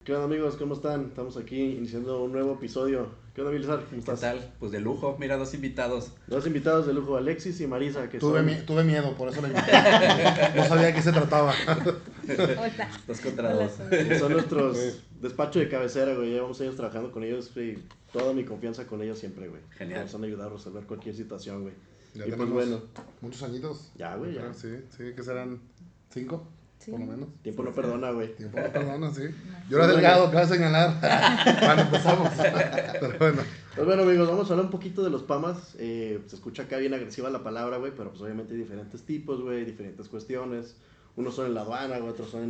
¿Qué onda amigos? ¿Cómo están? Estamos aquí iniciando un nuevo episodio. ¿Qué onda Vilsar? ¿Cómo ¿Qué estás? tal? Pues de lujo, mira, dos invitados. Dos invitados de lujo, Alexis y Marisa, que Tuve, son, tuve miedo, por eso la invité. No sabía de qué se trataba. Hola. Dos contra Hola, dos. que son Sí, nuestros despacho de cabecera, güey. Llevamos años trabajando con ellos y toda mi confianza con ellos siempre, güey. Genial. Nos han ayudado a resolver cualquier situación, güey. ya Y pues tenemos bueno, muchos añitos. ya, güey, Yo ya. creo, sí, sí, que serán 5, Sí. por lo menos. Tiempo no perdona, güey. Tiempo no perdona, sí. No. Yo era Pues delgado, bueno. te vas a señalar cuando empezamos. Pero bueno, Pues bueno amigos, vamos a hablar un poquito de los PAMAs. Se escucha acá bien agresiva la palabra, güey, pero pues obviamente hay diferentes tipos, güey, diferentes cuestiones. Unos son en la aduana, güey, otros son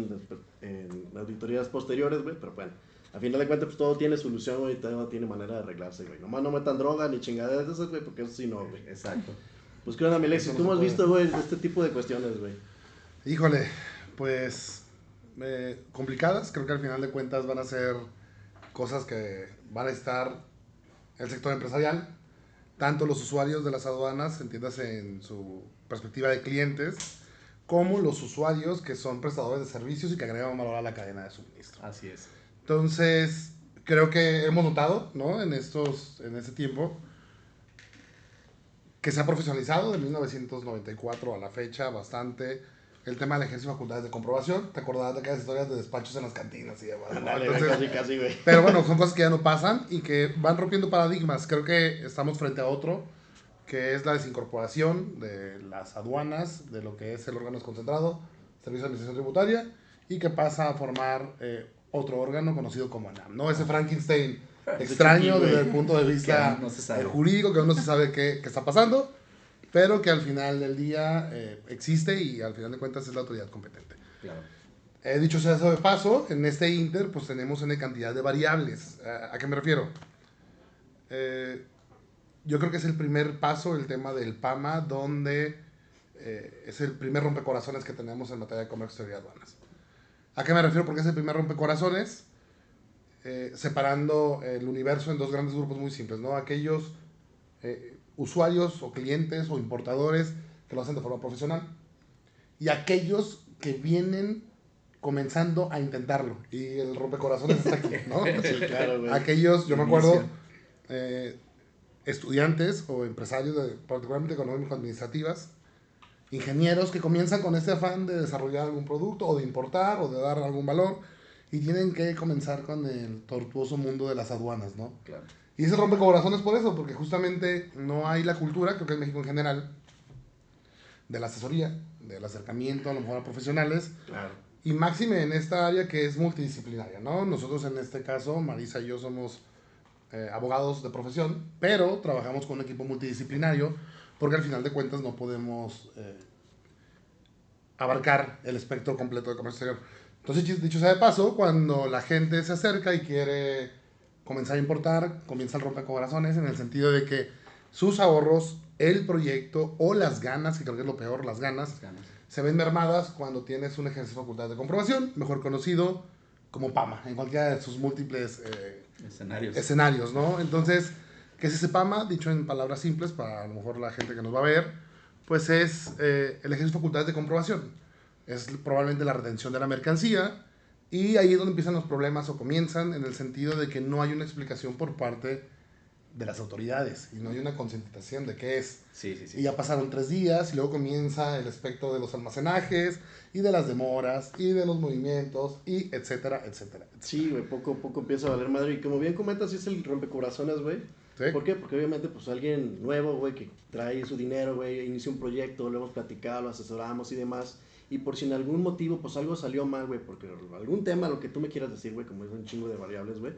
en auditorías posteriores, güey, pero bueno. A final de cuentas, pues todo tiene solución, güey, y todo tiene manera de arreglarse, güey. Nomás no metan droga ni chingaderas de esas, güey, porque eso sí no, güey. Exacto. Pues qué onda, mi Alexis, Eso no ¿cómo se has puede. visto, güey, este tipo de cuestiones, güey? híjole, pues complicadas. Creo que al final de cuentas van a ser cosas que van a estar el sector empresarial, tanto los usuarios de las aduanas, entiéndase en su perspectiva de clientes, como los usuarios que son prestadores de servicios y que agregan valor a la cadena de suministro. Así es. Entonces, creo que hemos notado, ¿no? En este tiempo, que se ha profesionalizado de 1994 a la fecha bastante el tema del ejercicio de facultades de comprobación. Te acordabas de aquellas historias de despachos en las cantinas y demás, ¿no? Dale, güey, Entonces, casi, güey. pero bueno, son cosas que ya no pasan y que van rompiendo paradigmas. Creo que estamos frente a otro, que es la desincorporación de las aduanas, de lo que es el órgano desconcentrado, Servicio de Administración Tributaria, y que pasa a formar otro órgano conocido como ANAM, ¿no? Ese Frankenstein extraño Chucky, desde güey. el punto de Que vista aún no se sabe. jurídico, que aún no se sabe qué está pasando, pero que al final del día existe y al final de cuentas es la autoridad competente. Claro. Dicho sea eso de paso, en este Inter pues tenemos una cantidad de variables. ¿A qué me refiero? Eh, yo creo que es el primer paso el tema del PAMA, donde es el primer rompecorazones que tenemos en materia de comercio exterior y aduanas. ¿A qué me refiero? Porque es el primer rompecorazones, separando el universo en dos grandes grupos muy simples, ¿no? Aquellos usuarios o clientes o importadores que lo hacen de forma profesional y aquellos que vienen comenzando a intentarlo. Y el rompecorazones está aquí, ¿no? Sí, claro, güey. Aquellos, yo me Inicio. acuerdo, eh, estudiantes o empresarios, particularmente económico-administrativas, ingenieros que comienzan con este afán de desarrollar algún producto o de importar o de dar algún valor y tienen que comenzar con el tortuoso mundo de las aduanas, ¿no? Claro. Y se rompe corazones por eso, porque justamente no hay la cultura, creo que en México en general, de la asesoría, del acercamiento a lo mejor a profesionales, Claro. y máxime en esta área que es multidisciplinaria, ¿no? Nosotros en este caso, Marisa y yo somos abogados de profesión, pero trabajamos con un equipo multidisciplinario porque al final de cuentas no podemos abarcar el espectro completo de comercio exterior. Entonces, dicho sea de paso, cuando la gente se acerca y quiere comenzar a importar, comienza el rompecorazones en el sentido de que sus ahorros, el proyecto o las ganas, que creo que es lo peor, las ganas, Las ganas. se ven mermadas cuando tienes un ejercicio de facultad de comprobación, mejor conocido como PAMA, en cualquiera de sus múltiples Escenarios. escenarios, ¿no? Entonces, ¿qué es ese PAMA? Dicho en palabras simples, para a lo mejor la gente que nos va a ver, pues es el ejercicio de facultades de comprobación. Es probablemente la retención de la mercancía y ahí es donde empiezan los problemas o comienzan en el sentido de que no hay una explicación por parte de las autoridades y no hay una concientización de qué es. Sí, sí, sí. Y ya pasaron 3 días y luego comienza el espectro de los almacenajes y de las demoras y de los movimientos y etcétera, etcétera, etcétera. Sí, güey, poco a poco empieza a valer madre. Y como bien comentas, sí es el rompecorazones, güey. ¿Sí? ¿Por qué? Porque obviamente, pues alguien nuevo, güey, que trae su dinero, güey, inicia un proyecto, lo hemos platicado, lo asesoramos y demás. Y por si en algún motivo, pues algo salió mal, güey, porque algún tema, lo que tú me quieras decir, güey, como es un chingo de variables, güey.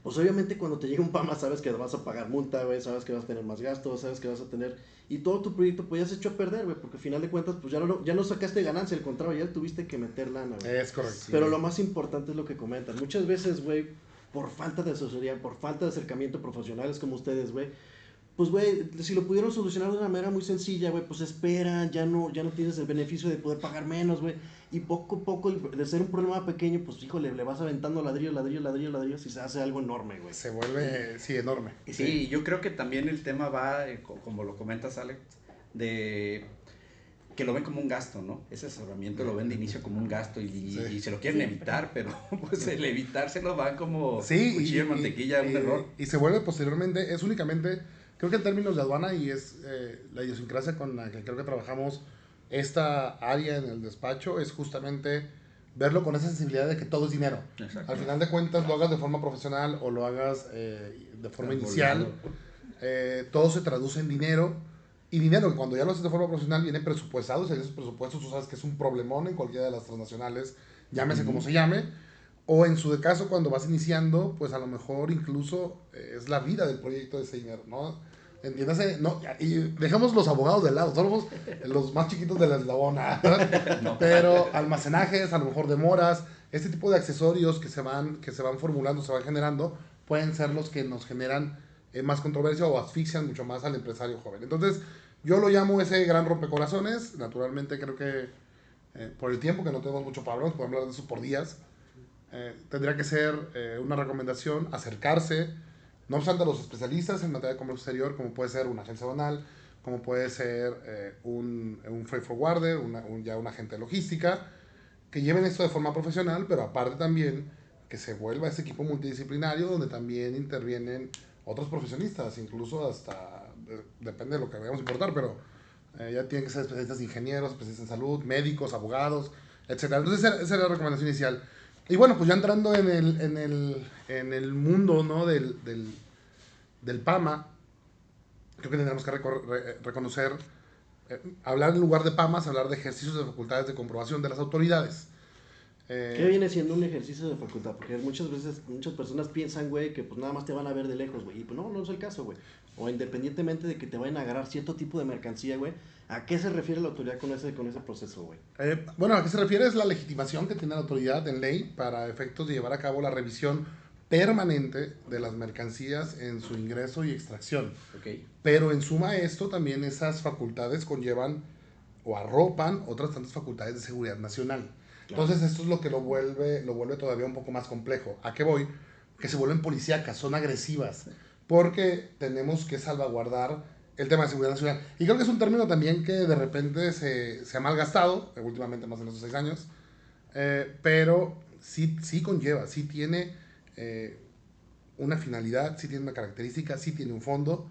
Pues obviamente cuando te llega un PAMA sabes que vas a pagar multa, güey, sabes que vas a tener más gastos, sabes que vas a tener... Y todo tu proyecto pues ya se echó a perder, güey, porque al final de cuentas pues ya no sacaste ganancia, al contrario, ya tuviste que meter lana, güey. Es correcto. Sí. Pero lo más importante es lo que comentan. Muchas veces, güey, por falta de asesoría, por falta de acercamiento profesionales como ustedes, güey, pues, güey, si lo pudieron solucionar de una manera muy sencilla, güey, pues espera, ya no tienes el beneficio de poder pagar menos, güey. Y poco a poco, de ser un problema pequeño, pues, híjole, le vas aventando ladrillo, ladrillo, ladrillo, ladrillo, si se hace algo enorme, güey. Se vuelve, sí, enorme. Sí, yo creo que también el tema va, como lo comentas, Alex, de que lo ven como un gasto, ¿no? Ese asesoramiento lo ven de inicio como un gasto y se lo quieren evitar, pero pues el evitárselo va como cuchillo en mantequilla, un error. Y se vuelve posteriormente, es únicamente, creo que en términos de aduana, y es la idiosincrasia con la que creo que trabajamos esta área en el despacho, es justamente verlo con esa sensibilidad de que todo es dinero. Exacto. Al final de cuentas, lo hagas de forma profesional o lo hagas de forma inicial, todo se traduce en dinero. Y dinero, cuando ya lo haces de forma profesional, viene presupuestado. Y esos presupuestos, tú sabes que es un problemón en cualquiera de las transnacionales, llámese como se llame. O en su caso, cuando vas iniciando, pues a lo mejor incluso es la vida del proyecto de ese dinero, ¿no? Entiéndase, no, y dejamos los abogados de lado, somos los más chiquitos de la eslabona. No. Pero almacenajes, a lo mejor demoras, este tipo de accesorios que se van formulando, se van generando, pueden ser los que nos generan más controversia o asfixian mucho más al empresario joven. Entonces, yo lo llamo ese gran rompecorazones. Naturalmente, creo que por el tiempo que no tenemos mucho para hablar, podemos hablar de eso por días. Tendría que ser una recomendación acercarse, no obstante, a los especialistas en materia de comercio exterior, como puede ser una agencia aduanal, como puede ser un freight forwarder, ya un agente de logística, que lleven esto de forma profesional, pero aparte también que se vuelva ese equipo multidisciplinario donde también intervienen otros profesionistas, incluso hasta, depende de lo que vayamos a importar, pero ya tienen que ser especialistas de ingenieros, especialistas en salud, médicos, abogados, etc. Entonces esa era la recomendación inicial. Y bueno, pues ya entrando en el mundo, ¿no? del PAMA, creo que tendremos que reconocer, hablar en lugar de PAMAs, hablar de ejercicios de facultades de comprobación de las autoridades. ¿Qué viene siendo un ejercicio de facultad? Porque muchas veces, muchas personas piensan, güey, que pues nada más te van a ver de lejos, güey. Y pues no es el caso, güey. O independientemente de que te vayan a agarrar cierto tipo de mercancía, güey, ¿a qué se refiere la autoridad con ese proceso, güey? Bueno, ¿a qué se refiere? Es la legitimación que tiene la autoridad en ley para efectos de llevar a cabo la revisión permanente de las mercancías en su ingreso y extracción. Okay. Pero en suma a esto, también esas facultades conllevan o arropan otras tantas facultades de seguridad nacional. Claro. Entonces esto es lo que lo vuelve todavía un poco más complejo. ¿A qué voy? Que se vuelven policíacas, son agresivas, porque tenemos que salvaguardar el tema de seguridad nacional. Y creo que es un término también que de repente se ha malgastado, últimamente más en estos 6 años, pero sí conlleva, sí tiene una finalidad, sí tiene una característica, sí tiene un fondo.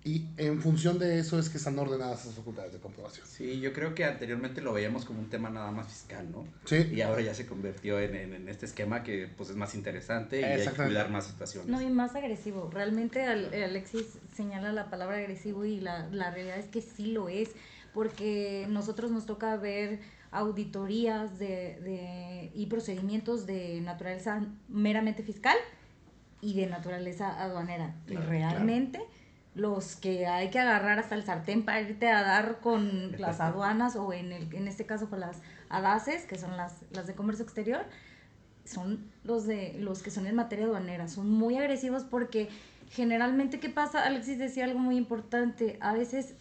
Y en función de eso es que están ordenadas esas facultades de comprobación. Sí, yo creo que anteriormente lo veíamos como un tema nada más fiscal, ¿no? Sí. Y ahora ya se convirtió en este esquema que pues es más interesante y hay que cuidar más situaciones. No, y más agresivo. Realmente Alexis señala la palabra agresivo y la realidad es que sí lo es, porque nosotros nos toca ver auditorías y procedimientos de naturaleza meramente fiscal y de naturaleza aduanera. Claro, y realmente... Claro. Los que hay que agarrar hasta el sartén para irte a dar con las aduanas o en este caso con las ADACES, que son las de comercio exterior, son los que son en materia aduanera. Son muy agresivos porque generalmente, ¿qué pasa? Alexis decía algo muy importante. A veces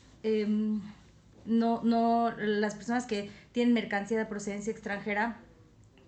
las personas que tienen mercancía de procedencia extranjera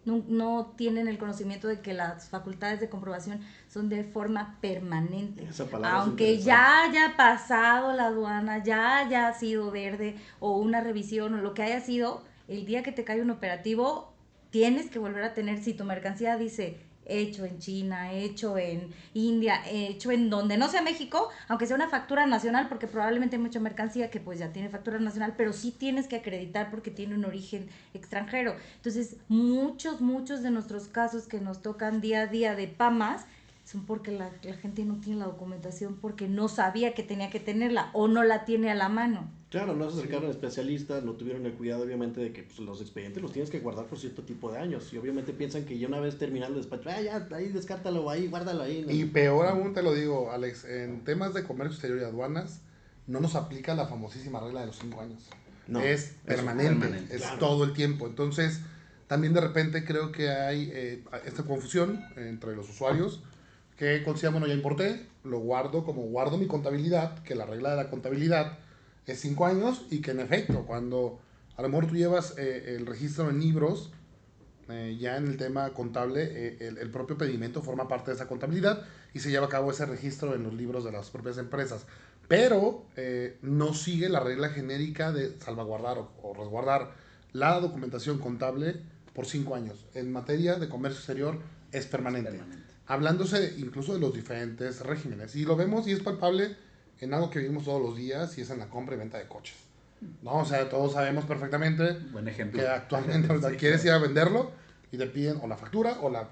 no tienen el conocimiento de que las facultades de comprobación son de forma permanente. Aunque ya haya pasado la aduana, ya haya sido verde o una revisión o lo que haya sido, el día que te cae un operativo tienes que volver a tener, si tu mercancía dice hecho en China, hecho en India, hecho en donde no sea México, aunque sea una factura nacional, porque probablemente hay mucha mercancía que pues ya tiene factura nacional, pero sí tienes que acreditar porque tiene un origen extranjero. Entonces, muchos de nuestros casos que nos tocan día a día de PAMAS son porque la gente no tiene la documentación porque no sabía que tenía que tenerla o no la tiene a la mano. Claro, no se acercaron especialistas, no tuvieron el cuidado obviamente de que pues, los expedientes los tienes que guardar por cierto tipo de años y obviamente piensan que ya una vez terminando el despacho, ya, ahí descártalo, ahí, guárdalo ahí. ¿No? Y peor aún te lo digo, Alex, en temas de comercio exterior y aduanas no nos aplica la famosísima regla de los 5 años. No, es permanente, es claro. Todo el tiempo. Entonces, también de repente creo que hay esta confusión entre los usuarios que consideran, bueno, ya importé, lo guardo como guardo mi contabilidad, que la regla de la contabilidad es 5 años y que en efecto, cuando a lo mejor tú llevas el registro en libros, ya en el tema contable, el propio pedimento forma parte de esa contabilidad y se lleva a cabo ese registro en los libros de las propias empresas. pero no sigue la regla genérica de salvaguardar o resguardar la documentación contable por 5 años. En materia de comercio exterior es permanente. Hablándose incluso de los diferentes regímenes. Y lo vemos y es palpable en algo que vivimos todos los días y es en la compra y venta de coches. ¿No? O sea, todos sabemos perfectamente buen ejemplo. Que actualmente sí, quieres ir a venderlo y te piden o la factura o la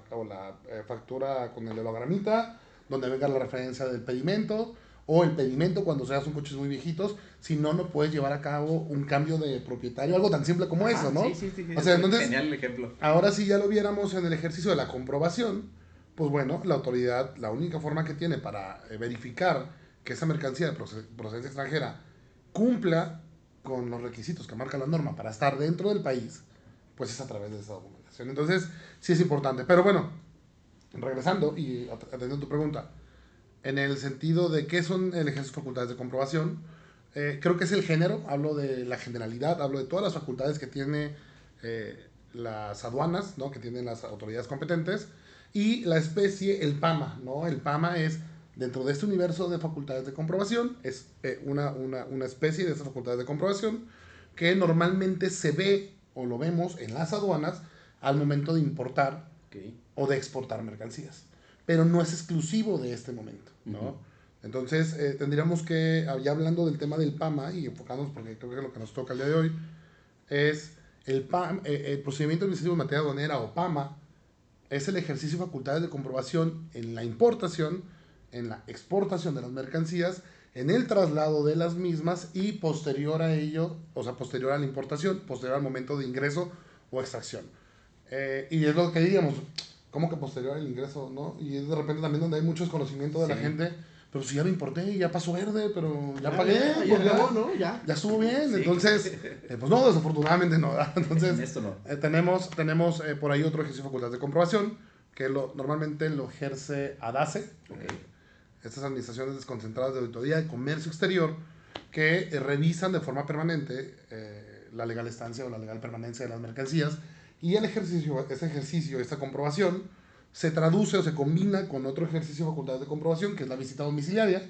factura con el hologramita, donde venga la referencia del pedimento, o el pedimento cuando seas un coches muy viejitos, si no, no puedes llevar a cabo un cambio de propietario, algo tan simple como eso, ¿no? Sí. O sea, entonces, genial el ejemplo. Ahora si ya lo viéramos en el ejercicio de la comprobación, pues bueno, la autoridad, la única forma que tiene para verificar que esa mercancía de procedencia extranjera cumpla con los requisitos que marca la norma para estar dentro del país, pues es a través de esa documentación. Entonces, sí es importante. Pero bueno, regresando y atendiendo tu pregunta, en el sentido de qué son el ejercicio de facultades de comprobación, creo que es el género, hablo de la generalidad, hablo de todas las facultades que tiene las aduanas, ¿no? Que tienen las autoridades competentes, y la especie, el PAMA, ¿no? El PAMA es, dentro de este universo de facultades de comprobación, es una especie de estas facultades de comprobación que normalmente se ve o lo vemos en las aduanas al momento de importar o de exportar mercancías. Pero no es exclusivo de este momento, ¿no? Entonces, tendríamos que, ya hablando del tema del PAMA y enfocándonos, porque creo que es lo que nos toca el día de hoy, es el procedimiento administrativo en materia aduanera o PAMA, es el ejercicio de facultades de comprobación en la importación, en la exportación de las mercancías, en el traslado de las mismas y posterior a ello, o sea, posterior a la importación, posterior al momento de ingreso o extracción. Y es lo que diríamos, ¿cómo que posterior al ingreso, no? Y es de repente también donde hay mucho desconocimiento de la gente, pero si ya lo importé, ya pasó verde, pero ya pagué, ya estuvo bien. Sí. Entonces, pues no, desafortunadamente no, ¿verdad? Entonces, en esto no. tenemos por ahí otro ejercicio de facultades de comprobación, que normalmente lo ejerce ADACE, estas administraciones desconcentradas de auditoría de comercio exterior, que revisan de forma permanente la legal estancia o la legal permanencia de las mercancías, y esta comprobación se traduce o se combina con otro ejercicio de facultades de comprobación, que es la visita domiciliaria,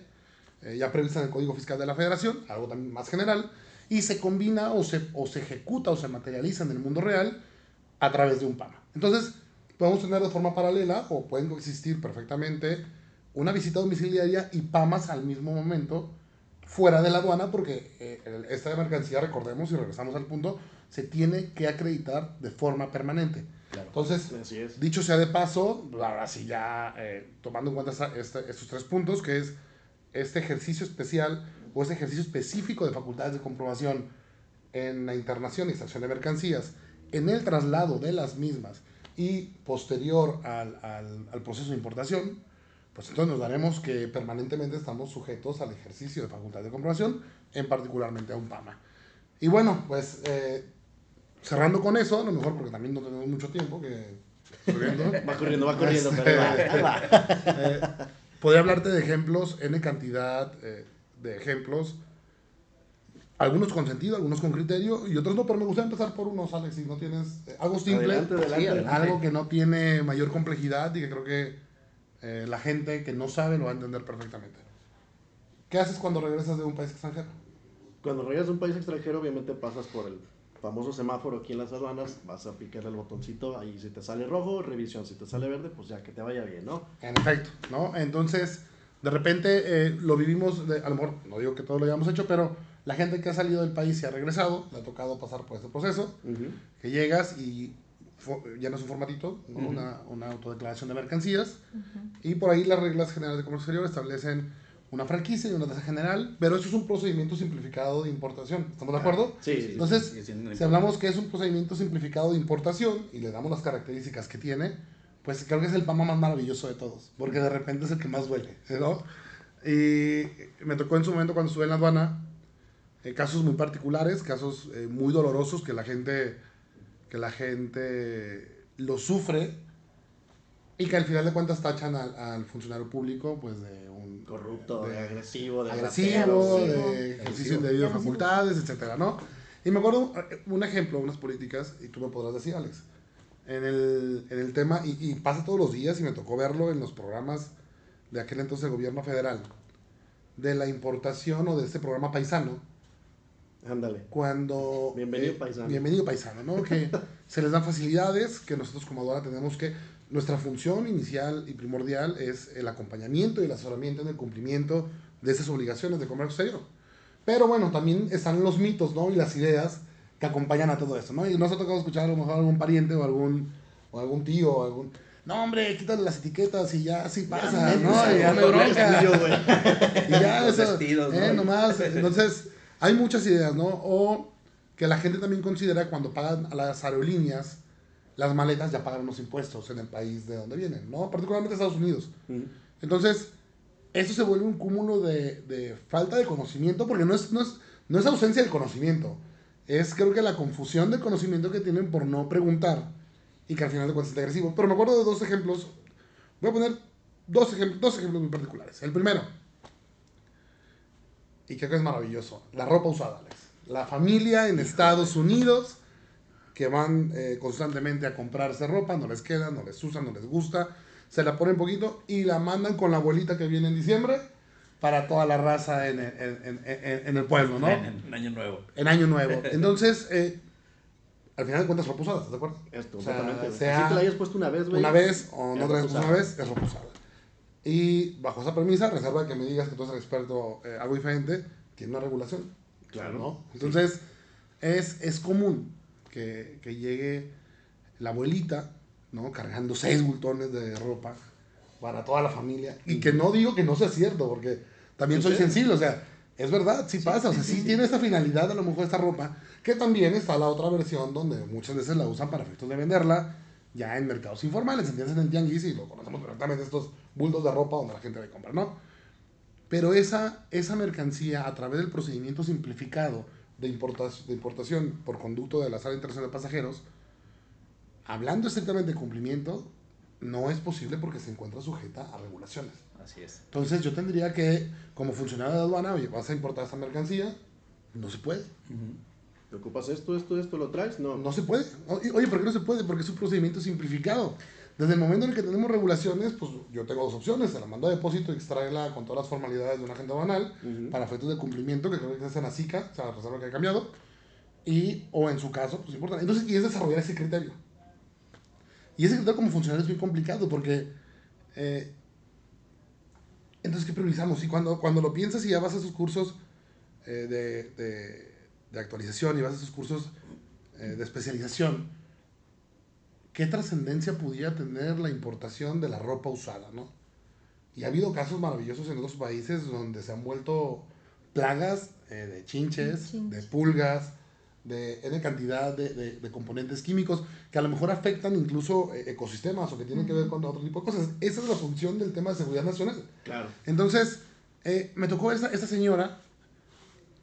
ya prevista en el Código Fiscal de la Federación, algo también más general, y se combina o se ejecuta o se materializa en el mundo real a través de un PAMA. Entonces, podemos tener de forma paralela o pueden coexistir perfectamente una visita domiciliaria y PAMAs al mismo momento fuera de la aduana, porque esta mercancía, recordemos y regresamos al punto, se tiene que acreditar de forma permanente. Claro. Entonces, dicho sea de paso, ahora sí ya tomando en cuenta estos 3 puntos, que es este ejercicio especial o este ejercicio específico de facultades de comprobación en la internación y extracción de mercancías, en el traslado de las mismas y posterior al proceso de importación, pues entonces nos daremos que permanentemente estamos sujetos al ejercicio de facultades de comprobación, en particularmente a un PAMA. Y bueno, pues cerrando con eso, a lo mejor porque también no tenemos mucho tiempo, va corriendo, pero va. Podría hablarte de ejemplos, N cantidad de ejemplos, algunos con sentido, algunos con criterio y otros no, pero me gustaría empezar por unos, Alex, si no tienes algo simple, adelante. Algo que no tiene mayor complejidad y que creo que la gente que no sabe lo va a entender perfectamente. ¿Qué haces cuando regresas de un país extranjero? Cuando regresas de un país extranjero, obviamente pasas por el famoso semáforo aquí en las aduanas, vas a picar el botoncito, ahí si te sale rojo, revisión, si te sale verde, pues ya que te vaya bien, ¿no? En efecto, ¿no? Entonces, de repente lo vivimos, a lo mejor, no digo que todos lo hayamos hecho, pero la gente que ha salido del país y ha regresado, le ha tocado pasar por este proceso, que llegas y llenas un formatito, ¿no? Una autodeclaración de mercancías, y por ahí las reglas generales de comercio exterior establecen una franquicia y una tasa general, pero eso es un procedimiento simplificado de importación. ¿Estamos de acuerdo? Sí. Entonces, si hablamos que es un procedimiento simplificado de importación y le damos las características que tiene, pues creo que es el PAMA más maravilloso de todos, porque de repente es el que más duele, ¿no? Y me tocó en su momento cuando estuve en la aduana, casos muy particulares, casos muy dolorosos que la gente lo sufre, y que al final de cuentas tachan al funcionario público pues de un corrupto, de agresivo, de ejercicio indebido de facultades, etcétera, ¿no? Y me acuerdo un ejemplo, unas políticas, y tú me podrás decir, Alex, en el tema, y pasa todos los días y me tocó verlo en los programas de aquel entonces del gobierno federal. de la importación o de este programa paisano. Ándale. Cuando... Bienvenido paisano. Bienvenido paisano, ¿no? Que se les dan facilidades, que nosotros como aduana tenemos que... Nuestra función inicial y primordial es el acompañamiento y el asesoramiento en el cumplimiento de esas obligaciones de comercio exterior. Pero bueno, también están los mitos, ¿no? Y las ideas que acompañan a todo esto, ¿no? Y nos ha tocado escuchar a lo mejor algún pariente o algún tío o algún... No, hombre, quítale las etiquetas y ya así pasa, ¿no? Y ya no hay bronca. Y ya los eso, vestidos, ¿no? nomás. Entonces, hay muchas ideas, ¿no? O que la gente también considera cuando pagan a las aerolíneas, las maletas ya pagan unos impuestos en el país de donde vienen, ¿no? Particularmente Estados Unidos. Entonces, eso se vuelve un cúmulo de falta de conocimiento, porque no es ausencia de conocimiento. Es, creo que, la confusión de conocimiento que tienen por no preguntar y que al final de cuentas es agresivo. Pero me acuerdo de 2 ejemplos. Voy a poner dos ejemplos muy particulares. El primero, y creo que es maravilloso, la ropa usada, Alex. La familia en Estados Unidos que van constantemente a comprarse ropa, no les queda, no les usa, no les gusta, se la ponen poquito y la mandan con la abuelita que viene en diciembre para toda la raza en el pueblo, ¿no? En Año Nuevo. En Año Nuevo. Entonces, al final de cuentas, ropa usada, ¿estás de acuerdo? Esto, o sea, completamente. Así te la hayas puesto una vez, güey. Una vez o no te la hayas puesto una vez, es ropa usada. Y bajo esa premisa, reserva que me digas que tú eres el experto algo diferente, tiene una regulación. Claro. ¿No? Entonces, es común que llegue la abuelita, ¿no? Cargando 6 bultones de ropa para toda la familia. Y que no digo que no sea cierto, porque también soy sensible, o sea, es verdad, sí pasa, o sea, sí tiene esta finalidad a lo mejor esta ropa, que también está la otra versión donde muchas veces la usan para efectos de venderla ya en mercados informales, ¿entiendes? En el tianguis, y lo conocemos perfectamente, estos bultos de ropa donde la gente va a comprar, ¿no? Pero esa mercancía, a través del procedimiento simplificado de importación por conducto de la Sala Internacional de Pasajeros, hablando estrictamente de cumplimiento, no es posible porque se encuentra sujeta a regulaciones. Así es. Entonces yo tendría que, como funcionario de aduana, oye, vas a importar esta mercancía, no se puede. ¿Te ocupas esto, lo traes? No. No se puede. Oye, ¿por qué no se puede? Porque es un procedimiento simplificado. Desde el momento en el que tenemos regulaciones, pues yo tengo 2 opciones. Se la mando a depósito y extraerla con todas las formalidades de un agente aduanal para efectos de cumplimiento, que creo que es en la SICA, o sea, la reserva que ha cambiado. O en su caso, pues importa. Entonces, y es desarrollar ese criterio. Y ese criterio como funcionario es muy complicado porque... entonces, ¿qué priorizamos? Y cuando lo piensas y ya vas a esos cursos de actualización y vas a esos cursos de especialización, ¿qué trascendencia pudiera tener la importación de la ropa usada, no? Y ha habido casos maravillosos en otros países donde se han vuelto plagas de chinches, de pulgas, de N cantidad de componentes químicos que a lo mejor afectan incluso ecosistemas o que tienen que ver con otro tipo de cosas. Esa es la función del tema de seguridad nacional. Claro. Entonces, me tocó esta señora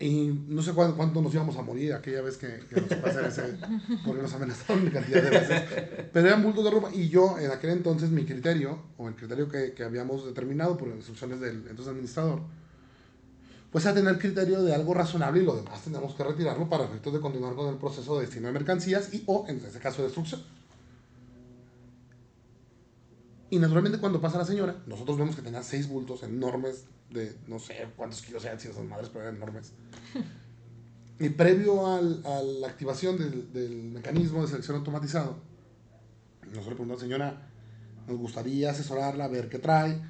y no sé cuánto nos íbamos a morir aquella vez que nos tocó hacer ese, porque nos amenazaron de cantidad de veces. Pero eran bultos de ropa y yo en aquel entonces mi criterio, o el criterio que habíamos determinado por instrucciones del entonces administrador, pues a tener criterio de algo razonable y lo demás tenemos que retirarlo para efectos de continuar con el proceso de destino de mercancías o en ese caso de destrucción. Y naturalmente cuando pasa la señora, nosotros vemos que tenía 6 bultos enormes de no sé cuántos kilos sean, si esas madres, pero eran enormes. Y previo a la activación del mecanismo de selección automatizado, nosotros le preguntamos, señora, nos gustaría asesorarla, ver qué trae,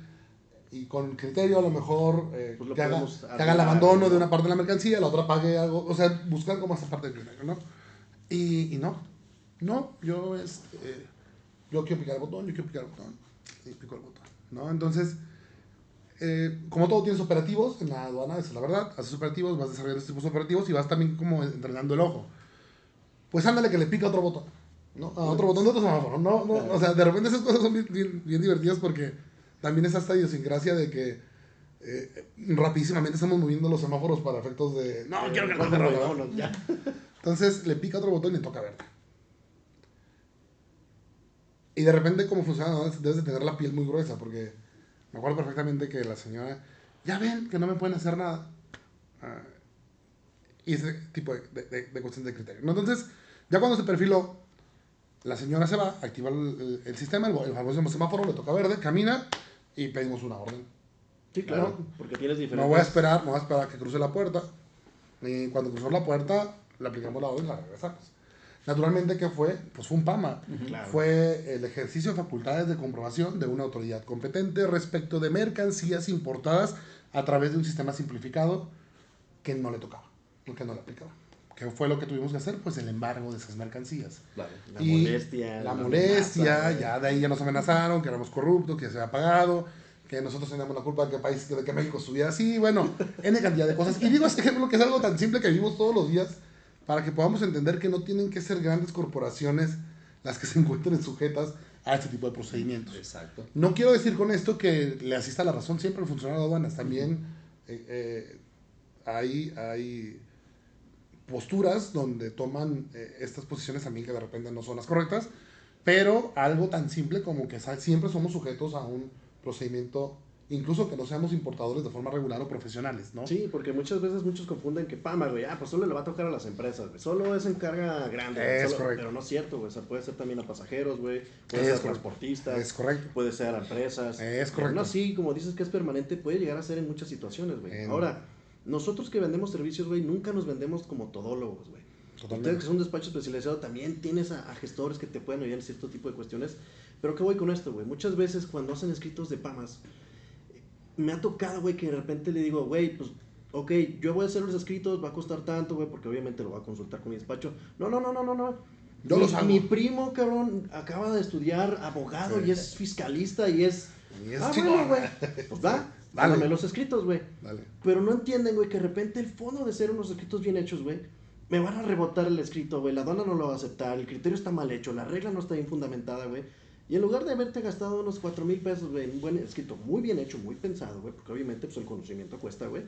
y con criterio a lo mejor pues que haga el abandono de una parte de la mercancía, la otra pague algo, o sea, buscar como esa parte del criterio, ¿no? Y no, yo quiero picar el botón, y pico el botón, ¿no? Entonces, como todo tienes operativos en la aduana, esa es la verdad, haces operativos, vas desarrollando estos tipos de operativos y vas también como entrenando el ojo. Pues ándale que le pica otro botón, ¿no? A otro botón de otro semáforo, ¿no? O sea, de repente esas cosas son bien divertidas porque también es esta idiosincrasia de que rapidísimamente estamos moviendo los semáforos para efectos de... No, quiero que el coche rojo, ¿no? Ya. Entonces le pica otro botón y le toca verde. Y de repente, como funciona, ¿no? Debes de tener la piel muy gruesa porque me acuerdo perfectamente que la señora, ya ven que no me pueden hacer nada. Y ese tipo de cuestión de criterio, ¿no? Entonces, ya cuando se perfiló, la señora se va, activa el sistema, el famoso semáforo, le toca verde, camina y pedimos una orden. Sí, claro, porque tienes diferentes... Me voy a esperar a que cruce la puerta. Y cuando cruzó la puerta, le aplicamos la orden y la regresamos. Naturalmente, ¿qué fue? Pues fue un PAMA. Claro. Fue el ejercicio de facultades de comprobación de una autoridad competente respecto de mercancías importadas a través de un sistema simplificado que no le tocaba, que no le aplicaba. ¿Qué fue lo que tuvimos que hacer? Pues el embargo de esas mercancías. Claro, la molestia. La molestia, ya de ahí ya nos amenazaron, que éramos corruptos, que se había pagado, que nosotros teníamos la culpa de que México estuviera así, bueno, N cantidad de cosas. Y digo este ejemplo que es algo tan simple que vivimos todos los días, para que podamos entender que no tienen que ser grandes corporaciones las que se encuentren sujetas a este tipo de procedimientos. Exacto. No quiero decir con esto que le asista la razón siempre al funcionario de aduanas. También hay posturas donde toman estas posiciones también que de repente no son las correctas, pero algo tan simple como que siempre somos sujetos a un procedimiento, incluso que no seamos importadores de forma regular o profesionales, ¿no? Sí, porque muchas veces muchos confunden que PAMA, güey, pues solo le va a tocar a las empresas, güey, solo es encarga grande, Es correcto. Pero no es cierto, güey, o sea, puede ser también a pasajeros, güey, puede ser a transportistas, es correcto. Puede ser a empresas, es correcto. No, sí, como dices que es permanente, puede llegar a ser en muchas situaciones, güey. Ahora, nosotros que vendemos servicios, güey, nunca nos vendemos como todólogos, güey. Ustedes que son un despacho especializado también tienes a gestores que te pueden ayudar en cierto tipo de cuestiones, pero ¿qué voy con esto, güey? Muchas veces cuando hacen escritos de PAMAs, me ha tocado, güey, que de repente le digo, güey, pues, ok, yo voy a hacer los escritos, va a costar tanto, güey, porque obviamente lo voy a consultar con mi despacho. No. Yo los hago. Mi primo, cabrón, acaba de estudiar abogado y es fiscalista y es bueno, güey, pues dame los escritos, güey. Pero no entienden, güey, que de repente el fondo de ser unos escritos bien hechos, güey, me van a rebotar el escrito, güey, la aduana no lo va a aceptar, el criterio está mal hecho, la regla no está bien fundamentada, güey. Y en lugar de haberte gastado unos 4,000 pesos, güey, un buen escrito, muy bien hecho, muy pensado, güey, porque obviamente pues el conocimiento cuesta, güey.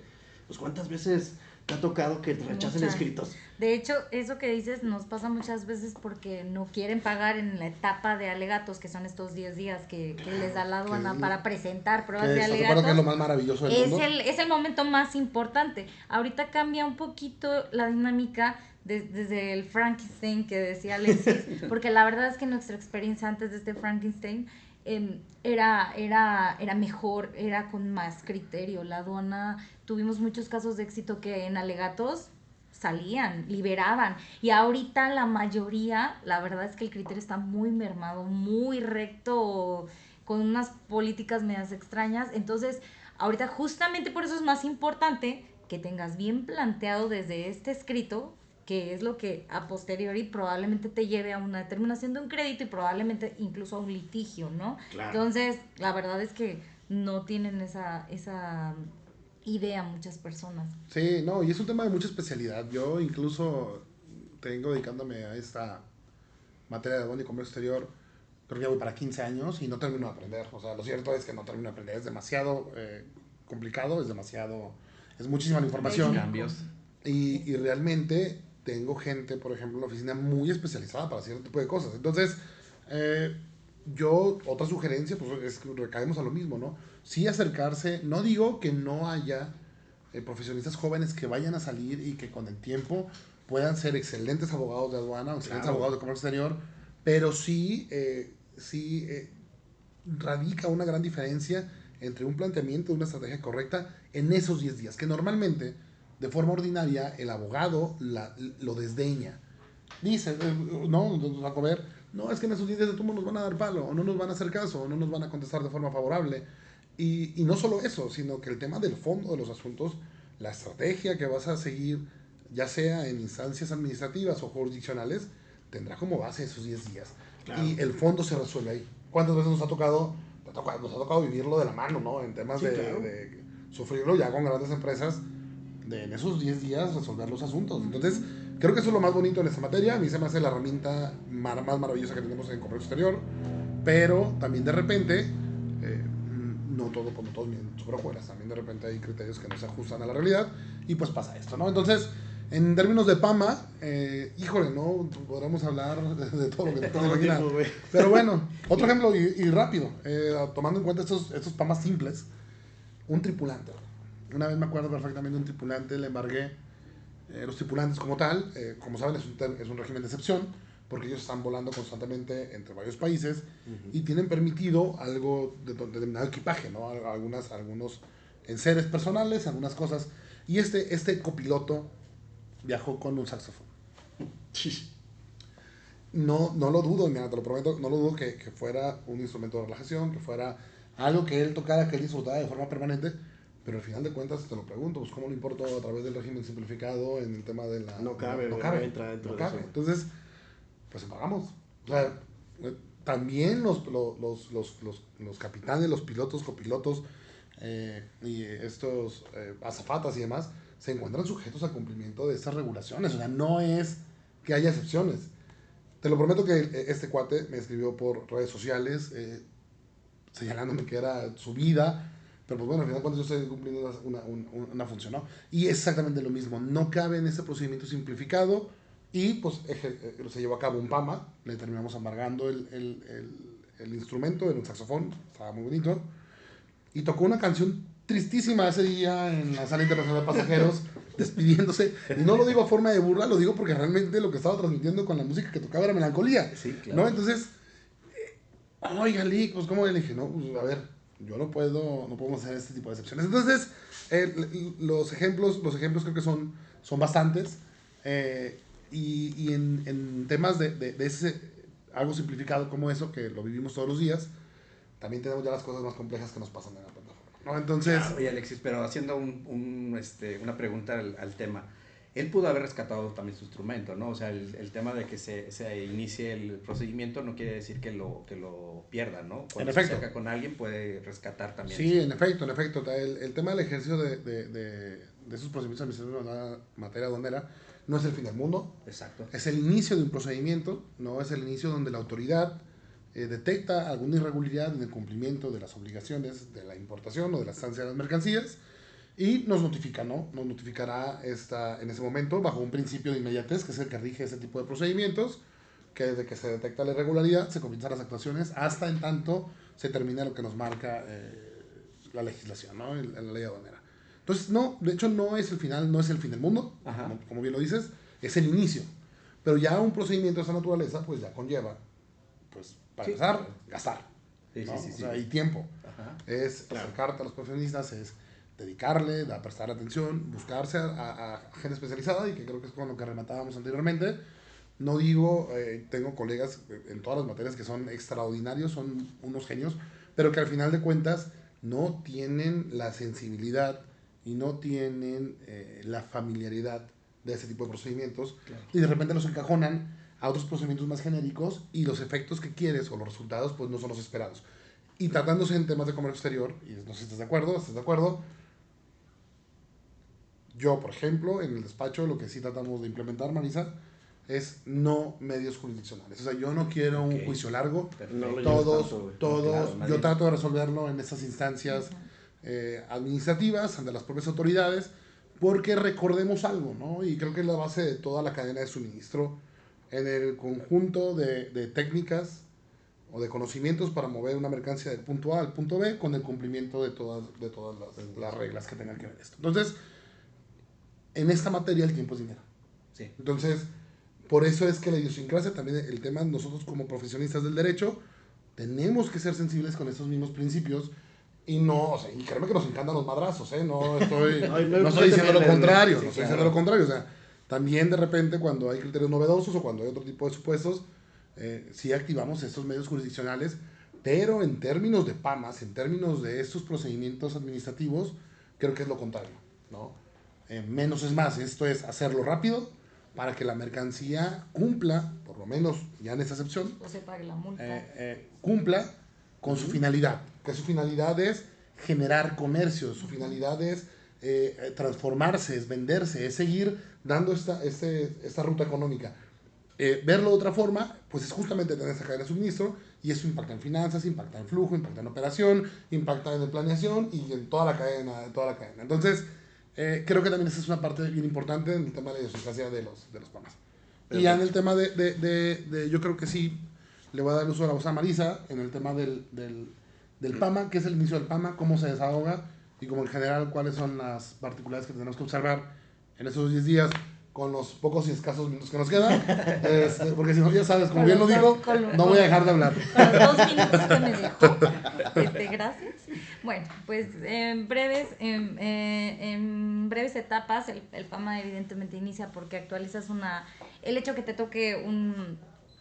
Pues ¿cuántas veces te ha tocado que te rechacen escritos? De hecho, eso que dices nos pasa muchas veces porque no quieren pagar en la etapa de alegatos, que son estos 10 días que les da la aduana para presentar pruebas de alegatos. Que es lo más maravilloso del mundo. Es el momento más importante. Ahorita cambia un poquito la dinámica desde el Frankenstein que decía Alexis, porque la verdad es que nuestra experiencia antes de este Frankenstein era mejor, era con más criterio. La aduana, tuvimos muchos casos de éxito que en alegatos salían, liberaban, y ahorita la mayoría, la verdad es que el criterio está muy mermado, muy recto, con unas políticas medias extrañas. Entonces ahorita justamente por eso es más importante que tengas bien planteado desde este escrito que es lo que a posteriori probablemente te lleve a una determinación de un crédito y probablemente incluso a un litigio, ¿no? Claro. Entonces, la verdad es que no tienen esa idea muchas personas. Sí, no, y es un tema de mucha especialidad. Yo incluso tengo dedicándome a esta materia de aduana y comercio exterior, creo que ya voy para 15 años y no termino de aprender. O sea, lo cierto es que no termino de aprender. Es demasiado complicado, es muchísima la información. Cambios. Y realmente tengo gente, por ejemplo, en la oficina muy especializada para cierto tipo de cosas. Entonces, otra sugerencia, pues es que recaemos a lo mismo, ¿no? Sí acercarse, no digo que no haya profesionistas jóvenes que vayan a salir y que con el tiempo puedan ser excelentes abogados de aduana, excelentes abogados de comercio exterior, pero sí radica una gran diferencia entre un planteamiento de una estrategia correcta en esos 10 días, que normalmente, de forma ordinaria, el abogado lo desdeña. Dice, no, nos va a comer, no, es que en esos 10 días de turno nos van a dar palo, o no nos van a hacer caso, o no nos van a contestar de forma favorable. Y no solo eso, sino que el tema del fondo de los asuntos, la estrategia que vas a seguir, ya sea en instancias administrativas o jurisdiccionales, tendrá como base esos 10 días. Claro. Y el fondo se resuelve ahí. ¿Cuántas veces nos ha tocado vivirlo de la mano, ¿no? En temas de sufrirlo ya con grandes empresas, en esos 10 días resolver los asuntos. Entonces, creo que eso es lo más bonito en esta materia. A mí se me hace la herramienta más maravillosa que tenemos en comercio exterior, pero también de repente, no todos miren sobre hojuelas, también de repente hay criterios que no se ajustan a la realidad y pues pasa esto, ¿no? Entonces, en términos de PAMA, híjole, no podremos hablar de todo lo que te puedas imaginar. Pero bueno, otro ejemplo y rápido, tomando en cuenta estos PAMAs simples, un tripulante. Una vez me acuerdo perfectamente de un tripulante, le embargué. Los tripulantes como tal, como saben, es un régimen de excepción, porque ellos están volando constantemente entre varios países y tienen permitido algo de determinado equipaje, ¿no? Algunos seres personales, algunas cosas. Y este copiloto viajó con un saxofón. No lo dudo, mira, te lo prometo, no lo dudo que fuera un instrumento de relajación, que fuera algo que él tocara, que él disfrutara de forma permanente, pero al final de cuentas te lo pregunto, pues cómo lo importó a través del régimen simplificado en el tema de la... No cabe. Entonces, pues pagamos. O sea, también los capitanes, los pilotos, copilotos y estos azafatas y demás se encuentran sujetos al cumplimiento de estas regulaciones. O sea, no es que haya excepciones. Te lo prometo que este cuate me escribió por redes sociales señalándome que era su vida, pero pues bueno, al final de cuentas yo estoy cumpliendo una función, ¿no? Y es exactamente lo mismo, no cabe en ese procedimiento simplificado y pues se llevó a cabo un PAMA, le terminamos embargando el instrumento, era un saxofón, estaba muy bonito, y tocó una canción tristísima ese día en la sala internacional de pasajeros, despidiéndose, y no lo digo a forma de burla, lo digo porque realmente lo que estaba transmitiendo con la música que tocaba era melancolía, sí, claro. ¿no? Entonces, oiga, Lick, pues ¿cómo? Le dije, no, pues a ver, yo no podemos hacer este tipo de excepciones. Entonces, los ejemplos creo que son bastantes, y en temas de ese, algo simplificado como eso, que lo vivimos todos los días, también tenemos ya las cosas más complejas que nos pasan en la plataforma, ¿no? Entonces... Claro, oye, Alexis, pero haciendo una pregunta al tema, él pudo haber rescatado también su instrumento, ¿no? O sea, el tema de que se inicie el procedimiento no quiere decir que lo pierda, ¿no? Cuando se acerca con alguien puede rescatar también. Sí, en efecto. El tema del ejercicio de esos procedimientos administrativos en la materia aduanera no es el fin del mundo. Exacto. Es el inicio de un procedimiento, no es el inicio donde la autoridad detecta alguna irregularidad en el cumplimiento de las obligaciones de la importación o de la estancia de las mercancías y nos notifica, ¿no? Nos notificará en ese momento bajo un principio de inmediatez, que es el que rige ese tipo de procedimientos, que desde que se detecta la irregularidad se comienzan las actuaciones hasta en tanto se termina lo que nos marca la legislación, ¿no? En la ley aduanera. Entonces, no, de hecho no es el final, no es el fin del mundo, como bien lo dices, es el inicio. Pero ya un procedimiento de esa naturaleza, pues ya conlleva, pues, para empezar, gastar. Sí, ¿no? sí. O sea, y tiempo. Es acercarte a los profesionistas, es dedicarle, a prestar atención, buscarse a gente especializada, y que creo que es con lo que rematábamos anteriormente. No digo, tengo colegas en todas las materias que son extraordinarios, son unos genios, pero que al final de cuentas no tienen la sensibilidad y no tienen la familiaridad de ese tipo de procedimientos, y de repente los encajonan a otros procedimientos más genéricos y los efectos que quieres o los resultados pues no son los esperados. Y tratándose en temas de comercio exterior, y no sé si estás de acuerdo, yo, por ejemplo, en el despacho lo que sí tratamos de implementar, Marisa, es no medios jurisdiccionales. O sea, yo no quiero un juicio largo. Yo trato de resolverlo en estas instancias administrativas, ante las propias autoridades, porque recordemos algo, ¿no? Y creo que es la base de toda la cadena de suministro, en el conjunto de técnicas o de conocimientos para mover una mercancía del punto A al punto B con el cumplimiento de todas las reglas que tengan que ver esto. Entonces, en esta materia el tiempo es dinero. Sí. Entonces, por eso es que la idiosincrasia, también el tema, nosotros como profesionistas del derecho, tenemos que ser sensibles con estos mismos principios y no, o sea, y créeme que nos encantan los madrazos, no estoy diciendo lo contrario, o sea, también de repente cuando hay criterios novedosos o cuando hay otro tipo de supuestos, sí activamos estos medios jurisdiccionales, pero en términos de PAMAS, en términos de estos procedimientos administrativos, creo que es lo contrario, ¿no? Menos es más, esto es hacerlo rápido para que la mercancía cumpla, por lo menos ya en esa excepción, o se pague la multa, cumpla con su finalidad, que su finalidad es generar comercio, su finalidad es transformarse, es venderse, es seguir dando esta ruta económica. Verlo de otra forma, pues es justamente tener esa cadena de suministro, y eso impacta en finanzas, impacta en flujo, impacta en operación, impacta en planeación y en toda la cadena. Entonces, creo que también esa es una parte bien importante en el tema de la idiosincrasia de los PAMAS. Y ya en el tema yo creo que sí, le voy a dar el uso de la voz a Marisa, en el tema del PAMA, qué es el inicio del PAMA, cómo se desahoga, y como en general cuáles son las particularidades que tenemos que observar en esos 10 días, con los pocos y escasos minutos que nos quedan, porque si no, ya sabes, como bien lo digo, no voy a dejar de hablar. Con los 2 minutos que me dejó. Gracias. Bueno, pues en breves etapas, el PAMA evidentemente inicia porque actualizas el hecho que te toque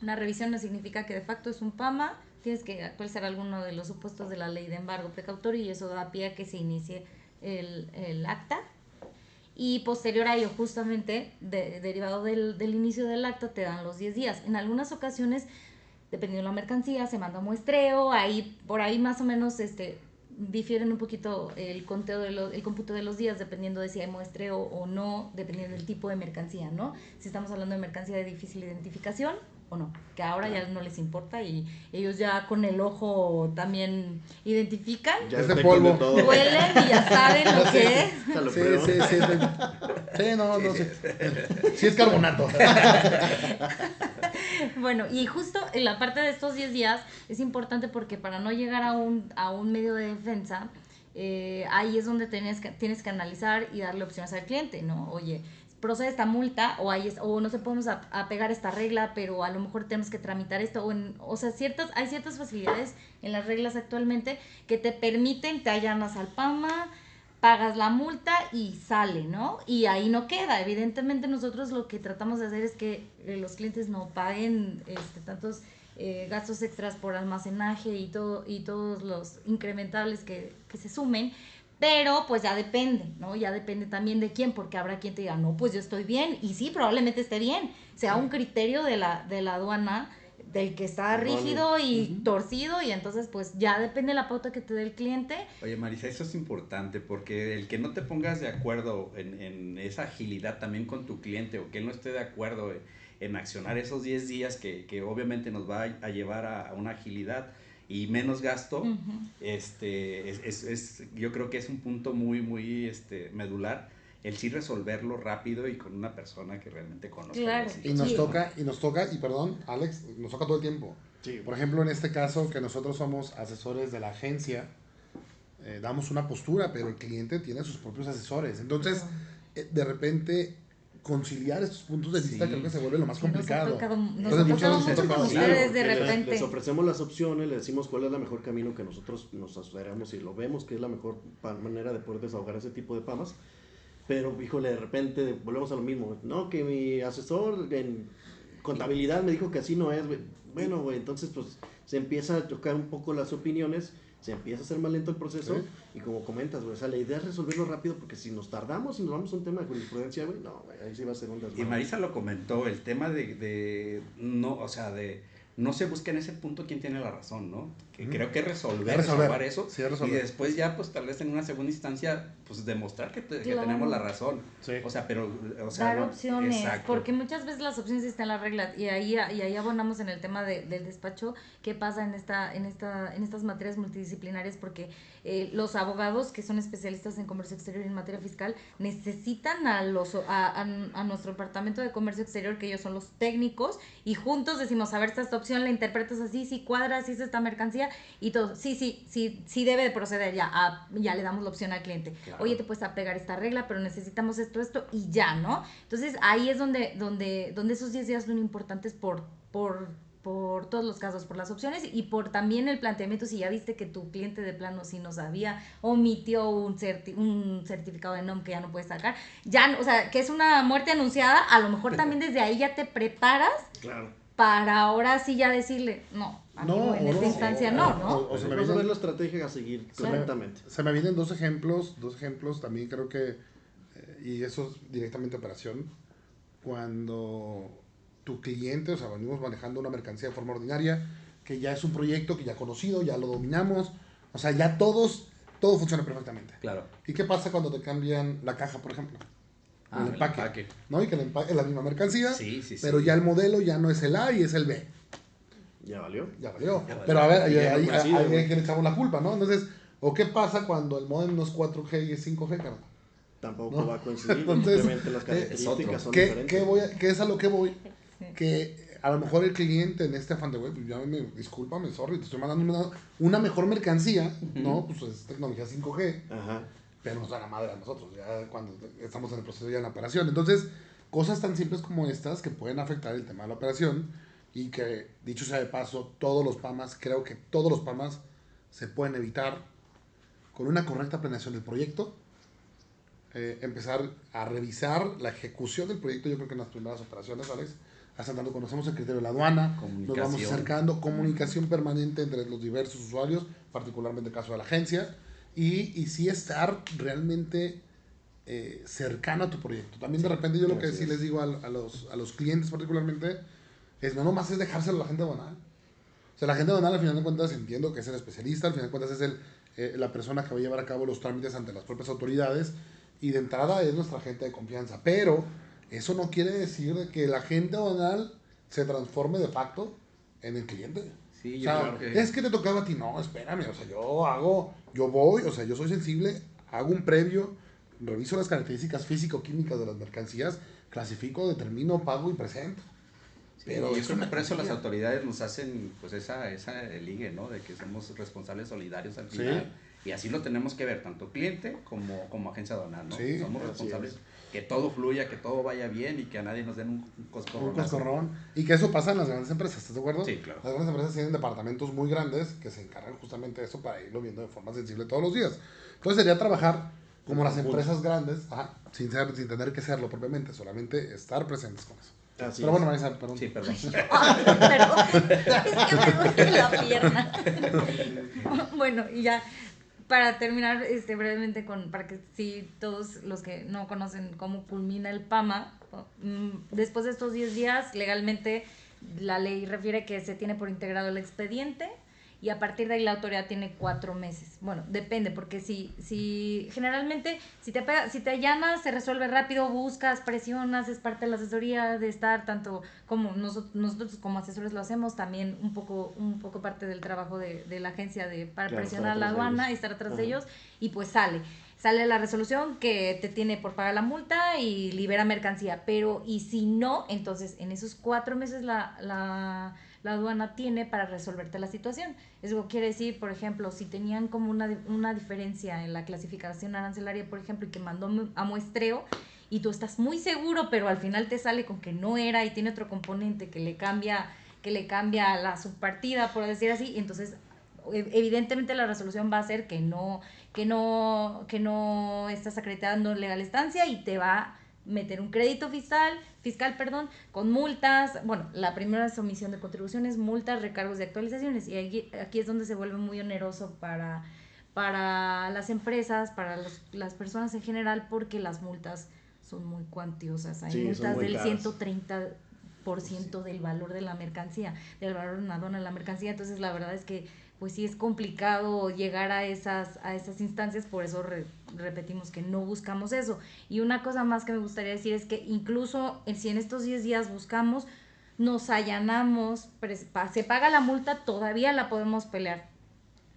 una revisión no significa que de facto es un PAMA, tienes que actualizar alguno de los supuestos de la ley de embargo precautorio y eso da pie a que se inicie el acta. Y posterior a ello, justamente, derivado del inicio del acta, te dan los 10 días. En algunas ocasiones, dependiendo de la mercancía, se manda muestreo, por ahí más o menos difieren un poquito el cómputo de los días, dependiendo de si hay muestreo o no, dependiendo del tipo de mercancía, ¿no? Si estamos hablando de mercancía de difícil identificación o no, que ahora ya no les importa y ellos ya con el ojo también identifican, ya es de polvo, huelen y ya saben lo que es. Sí es carbonato. Bueno, y justo en la parte de estos 10 días es importante porque para no llegar a un medio de defensa, ahí es donde tienes que analizar y darle opciones al cliente, ¿no? Oye, procede esta multa o no se podemos apegar a esta regla, pero a lo mejor tenemos que tramitar esto. O sea, hay ciertas facilidades en las reglas actualmente que te permiten, te allanas al PAMA, pagas la multa y sale, ¿no? Y ahí no queda. Evidentemente nosotros lo que tratamos de hacer es que los clientes no paguen tantos gastos extras por almacenaje y todos los incrementables que se sumen, pero pues ya depende, ¿no? Ya depende también de quién, porque habrá quien te diga, no, pues yo estoy bien, y sí, probablemente esté bien, sea un criterio de la aduana del que está rígido y torcido, y entonces pues ya depende de la pauta que te dé el cliente. Oye, Marisa, eso es importante, porque el que no te pongas de acuerdo en esa agilidad también con tu cliente, o que él no esté de acuerdo en accionar esos 10 días que obviamente nos va a llevar a una agilidad y menos gasto, yo creo que es un punto muy, muy medular, el sí resolverlo rápido y con una persona que realmente conozca. Claro. Y nos toca, y perdón, Alex, nos toca todo el tiempo. Sí. Por ejemplo, en este caso, que nosotros somos asesores de la agencia, damos una postura, pero el cliente tiene sus propios asesores. Entonces, de repente, conciliar estos puntos de vista creo que se vuelve lo más complicado. Nos ha tocado mucho con ustedes de repente. Les ofrecemos las opciones, les decimos cuál es el mejor camino que nosotros nos asesoramos y lo vemos que es la mejor manera de poder desahogar ese tipo de PAMAs. Pero, híjole, de repente volvemos a lo mismo. No, que mi asesor en contabilidad me dijo que así no es, güey. Bueno, güey, entonces pues se empieza a chocar un poco las opiniones, se empieza a hacer más lento el proceso, y como comentas, güey, o sea, la idea es resolverlo rápido, porque si nos tardamos y nos vamos a un tema de jurisprudencia, güey, no, güey, ahí sí va a ser un desmadre. Y Marisa lo comentó, el tema no se busca en ese punto quién tiene la razón, ¿no? Que creo que resolver eso, sí, y después ya, pues tal vez en una segunda instancia, pues demostrar que tenemos la razón. Sí. O sea, dar opciones, exacto. Porque muchas veces las opciones están en las reglas, y ahí abonamos en el tema del despacho, qué pasa en estas materias multidisciplinarias, porque los abogados que son especialistas en comercio exterior y en materia fiscal necesitan a nuestro departamento de comercio exterior, que ellos son los técnicos, y juntos decimos, a ver, esta opción la interpretas así, si cuadra, si es esta mercancía, y todo, sí debe de proceder, ya le damos la opción al cliente. Claro. Oye, te puedes apegar esta regla, pero necesitamos esto, y ya, ¿no? Entonces, ahí es donde esos 10 días son importantes por todos los casos, por las opciones y por también el planteamiento. Si ya viste que tu cliente de plano sí no sabía, omitió un certificado de NOM que ya no puedes sacar, ya, o sea, que es una muerte anunciada, a lo mejor también desde ahí ya te preparas. Claro. Para ahora sí ya decirle, no, amigo, en esta instancia no. O se me viene a ver la estrategia a seguir correctamente. Se me vienen dos ejemplos también creo que, y eso es directamente operación, cuando tu cliente, o sea, venimos manejando una mercancía de forma ordinaria, que ya es un proyecto que ya conocido, ya lo dominamos, o sea, ya todo funciona perfectamente. Claro. ¿Y qué pasa cuando te cambian la caja, por ejemplo? El empaque, ¿no? Y que el empaque es la misma mercancía, pero ya el modelo ya no es el A y es el B. Ya valió. Pero a ver, ahí es que le echamos la culpa, ¿no? Entonces, ¿o qué pasa cuando el modem no es 4G y es 5G, carnal? Tampoco va a coincidir. Entonces, las características son diferentes. ¿Qué es a lo que voy? Que a lo mejor el cliente en este afán de web, discúlpame, sorry, te estoy mandando una mejor mercancía, ¿no? Pues es tecnología 5G. Ajá. Pero nos da la madre a nosotros, ya cuando estamos en el proceso ya en la operación. Entonces, cosas tan simples como estas que pueden afectar el tema de la operación y que, dicho sea de paso, creo que todos los PAMAs se pueden evitar con una correcta planeación del proyecto, empezar a revisar la ejecución del proyecto. Yo creo que en las primeras operaciones, Alex, hasta tanto conocemos el criterio de la aduana, nos vamos acercando, comunicación permanente entre los diversos usuarios, particularmente el caso de la agencia, y sí estar realmente cercano a tu proyecto. También de repente yo lo que sí les digo a los clientes particularmente es no nomás es dejárselo a la gente aduanal. O sea, la gente aduanal al final de cuentas entiendo que es el especialista, al final de cuentas es la persona que va a llevar a cabo los trámites ante las propias autoridades, y de entrada es nuestra gente de confianza, pero eso no quiere decir que la gente aduanal se transforme de facto en el cliente. Sí, o sea, es que te tocaba a ti. No, espérame, o sea, yo soy sensible, hago un previo, reviso las características físico-químicas de las mercancías, clasifico, determino, pago y presento. Sí, pero yo creo que por eso las autoridades nos hacen pues esa ligue, ¿no? De que somos responsables solidarios al final. Sí. Y así lo tenemos que ver, tanto cliente como agencia aduanal, ¿no? Sí, somos responsables, que todo fluya, que todo vaya bien y que a nadie nos den un coscorrón. Un coscorrón. Y que eso pasa en las grandes empresas, ¿estás de acuerdo? Sí, claro. Las grandes empresas tienen departamentos muy grandes que se encargan justamente de eso para irlo viendo de forma sensible todos los días. Entonces sería trabajar como las empresas grandes, sin tener que serlo propiamente, solamente estar presentes con eso. Así pero bueno, Marisa, perdón. Sí, perdón. Perdón, es que me duele la pierna. Bueno, y ya para terminar brevemente para que sí todos los que no conocen cómo culmina el PAMA, después de estos 10 días legalmente la ley refiere que se tiene por integrado el expediente, y a partir de ahí la autoridad tiene 4 meses. Bueno, depende, porque si generalmente si te allanas, se resuelve rápido, buscas, presionas, es parte de la asesoría de estar, tanto como nosotros como asesores lo hacemos, también un poco parte del trabajo de la agencia para presionar a la aduana y estar atrás de ellos, y pues sale la resolución que te tiene por pagar la multa y libera mercancía. Pero y si no, entonces en esos 4 meses la aduana tiene para resolverte la situación. Eso quiere decir, por ejemplo, si tenían como una diferencia en la clasificación arancelaria, por ejemplo, y que mandó a muestreo, y tú estás muy seguro, pero al final te sale con que no era y tiene otro componente que le cambia la subpartida, por decir así, entonces evidentemente la resolución va a ser que no estás acreditando legal estancia, y te va a meter un crédito fiscal, con multas. Bueno, la primera es omisión de contribuciones, multas, recargos de actualizaciones, y aquí es donde se vuelve muy oneroso para las empresas, para las personas en general, porque las multas son muy cuantiosas. Hay multas del caras. 130% del valor de la mercancía, del valor de una aduana de la mercancía. Entonces la verdad es que pues sí es complicado llegar a esas instancias, por eso repetimos que no buscamos eso. Y una cosa más que me gustaría decir es que incluso si en estos 10 días buscamos, nos allanamos, se paga la multa, todavía la podemos pelear.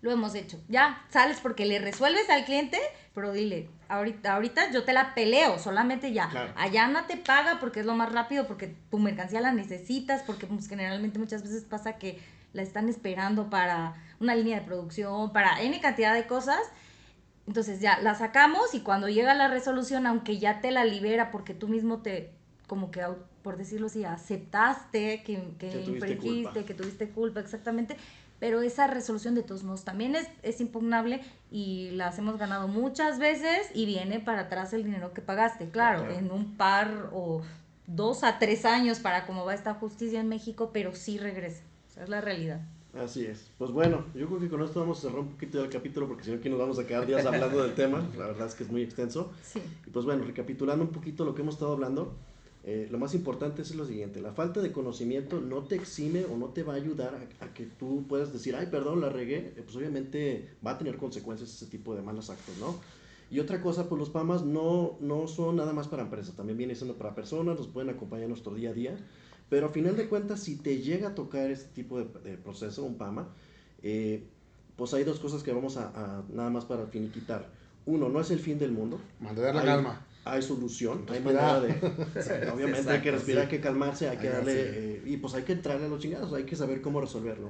Lo hemos hecho. Ya sales porque le resuelves al cliente, pero dile, ahorita yo te la peleo, solamente ya. Claro. Allana te paga porque es lo más rápido, porque tu mercancía la necesitas, porque pues, generalmente muchas veces pasa que la están esperando para una línea de producción, para N cantidad de cosas. Entonces ya la sacamos, y cuando llega la resolución, aunque ya te la libera porque tú mismo como que, por decirlo así, aceptaste que infringiste, que tuviste culpa, exactamente, pero esa resolución de todos modos también es impugnable, y las hemos ganado muchas veces, y viene para atrás el dinero que pagaste, claro. En un par o 2 a 3 años para cómo va esta justicia en México, pero sí regresa. Esa es la realidad. Así es. Pues bueno, yo creo que con esto vamos a cerrar un poquito el capítulo, porque si no aquí nos vamos a quedar días hablando del tema. La verdad es que es muy extenso. Sí. Y pues bueno, recapitulando un poquito lo que hemos estado hablando, lo más importante es lo siguiente: la falta de conocimiento no te exime o no te va a ayudar a que tú puedas decir, ay, perdón, la regué. Pues obviamente va a tener consecuencias ese tipo de malos actos, ¿no? Y otra cosa, pues los PAMAs no son nada más para empresas, también vienen siendo para personas, nos pueden acompañar en nuestro día a día. Pero a final de cuentas, si te llega a tocar este tipo de proceso, un PAMA, pues hay 2 cosas que vamos a nada más para finiquitar. Uno, no es el fin del mundo. Mantener la calma. Hay solución, hay manera de... obviamente exacto, hay que respirar, hay que calmarse, hay que darle... y pues hay que entrarle a los chingados, hay que saber cómo resolverlo.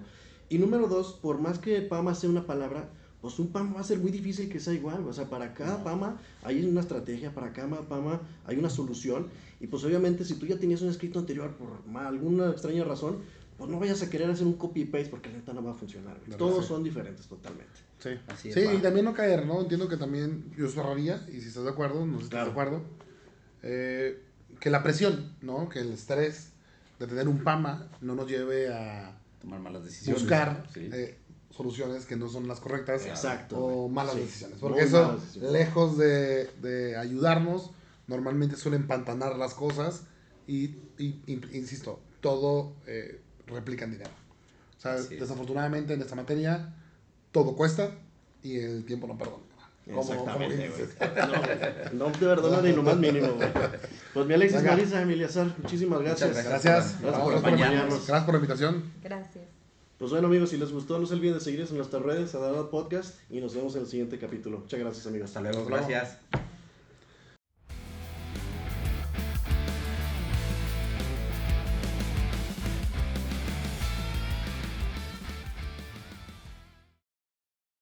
Y número 2, por más que PAMA sea una palabra, pues un PAMA va a ser muy difícil que sea igual. O sea, para cada PAMA hay una estrategia, para cada PAMA hay una solución. Y pues obviamente si tú ya tenías un escrito anterior por alguna extraña razón, pues no vayas a querer hacer un copy-paste porque la neta no va a funcionar, güey. Todos son diferentes totalmente. Sí, Así es, sí, va. y también no caer, ¿no? Entiendo que también yo cerraría, y si estás de acuerdo, no sé si estás de acuerdo, que la presión, ¿no? Que el estrés de tener un PAMA no nos lleve a Tomar malas decisiones. buscar Sí. soluciones que no son las correctas. Exacto. O malas Sí. decisiones. Porque Muy eso, malas decisiones. lejos de ayudarnos, normalmente suele empantanar las cosas y insisto, todo replica en dinero. O sea, Así es. desafortunadamente en esta materia todo cuesta y el tiempo no perdona. Exactamente, como güey. No te perdono ni lo más mínimo, güey. Pues mi Alexis, Venga. Marisa, mi Eleazar, muchísimas gracias. Muchas Gracias. Gracias por Gracias acompañarnos. Gracias por la invitación. Gracias. Pues bueno, amigos, si les gustó, no se olviden de seguirnos en nuestras redes, Adadad Podcast, y nos vemos en el siguiente capítulo. Muchas gracias, amigos. Hasta luego, Hasta luego. gracias.